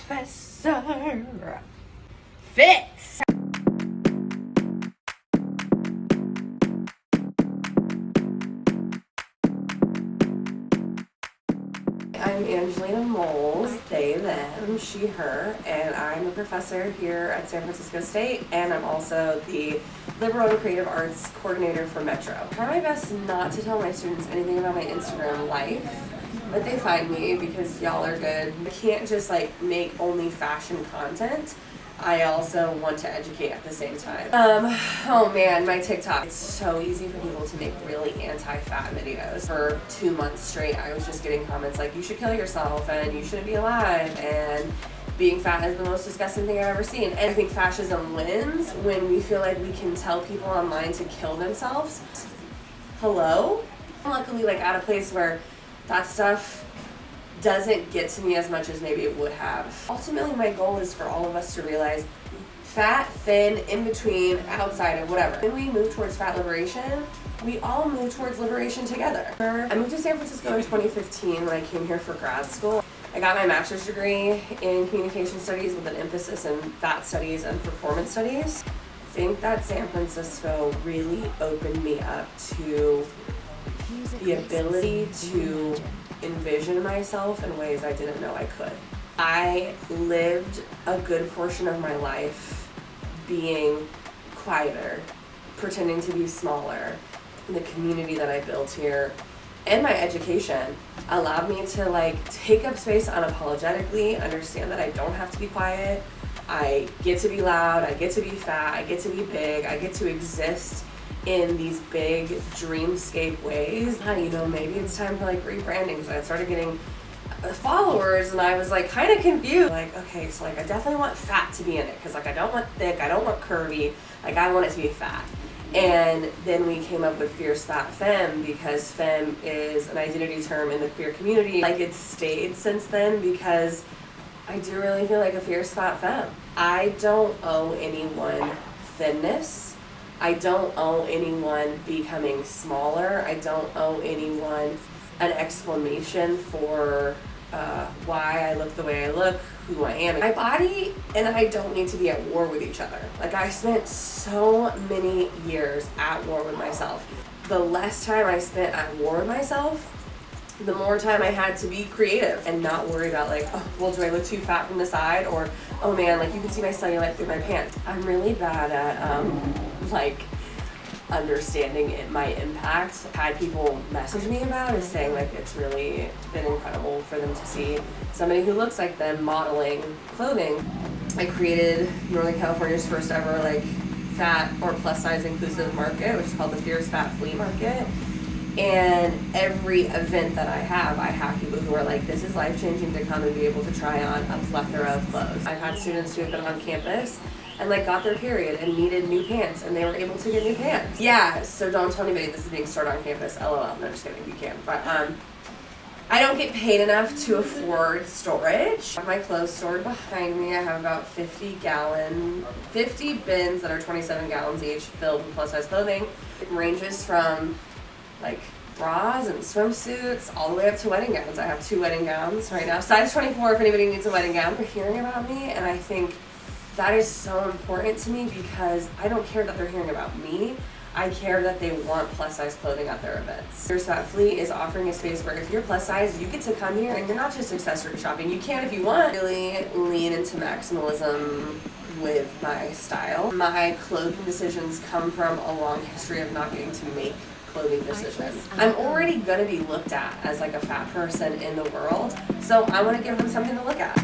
Professor Fitz. I'm Angelina Moles, they, them, she, her, and I'm a professor here at San Francisco State, and I'm also the Liberal and Creative Arts Coordinator for Metro. I try my best not to tell my students anything about my Instagram life, but they find me because y'all are good. I can't just make only fashion content. I also want to educate at the same time. Oh man, my TikTok. It's so easy for people to make really anti-fat videos. For 2 months straight, I was just getting comments like, you should kill yourself and you shouldn't be alive and being fat is the most disgusting thing I've ever seen. And I think fascism wins when we feel like we can tell people online to kill themselves. Hello? I'm luckily at a place where that stuff doesn't get to me as much as maybe it would have. Ultimately, my goal is for all of us to realize fat, thin, in between, outside of whatever. When we move towards fat liberation, we all move towards liberation together. I moved to San Francisco in 2015 when I came here for grad school. I got my master's degree in communication studies with an emphasis in fat studies and performance studies. I think that San Francisco really opened me up to the ability to envision myself in ways I didn't know I could. I lived a good portion of my life being quieter, pretending to be smaller. The community that I built here and my education allowed me to take up space unapologetically, understand that I don't have to be quiet. I get to be loud, I get to be fat, I get to be big, I get to exist in these big dreamscape ways. Maybe it's time for rebranding, because I started getting followers and I was kind of confused. Okay, so I definitely want fat to be in it, because I don't want thick, I don't want curvy, I want it to be fat. And then we came up with Fierce Fat Femme, because femme is an identity term in the queer community. It's stayed since then, because I do really feel like a fierce fat femme. I don't owe anyone thinness. I don't owe anyone becoming smaller. I don't owe anyone an explanation for why I look the way I look, who I am. My body and I don't need to be at war with each other. I spent so many years at war with myself. The less time I spent at war with myself, the more time I had to be creative and not worry about do I look too fat from the side, or oh man, you can see my cellulite through my pants. I'm really bad at understanding my impact. I've had people message me about it, saying it's really been incredible for them to see somebody who looks like them modeling clothing. I created Northern California's first ever fat or plus size inclusive market, which is called the Fierce Fat Flea Market. And every event that I have people who are this is life-changing to come and be able to try on a plethora of clothes. I've had students who have been on campus and got their period and needed new pants, and they were able to get new pants. Yeah, so don't tell anybody this is being stored on campus, LOL, no, just kidding, you can. But I don't get paid enough to afford storage. I have my clothes stored behind me. I have about 50 bins that are 27 gallons each filled with plus size clothing. It ranges from bras and swimsuits all the way up to wedding gowns. I have 2 wedding gowns right now. Size 24 if anybody needs a wedding gown. They're hearing about me, and I think that is so important to me, because I don't care that they're hearing about me. I care that they want plus size clothing at their events. Fierce Fat Flea is offering a space where if you're plus size, you get to come here and you're not just accessory shopping. You can if you want. Really lean into maximalism with my style. My clothing decisions come from a long history of not getting to make clothing decisions. I'm already gonna be looked at as a fat person in the world, so I want to give them something to look at.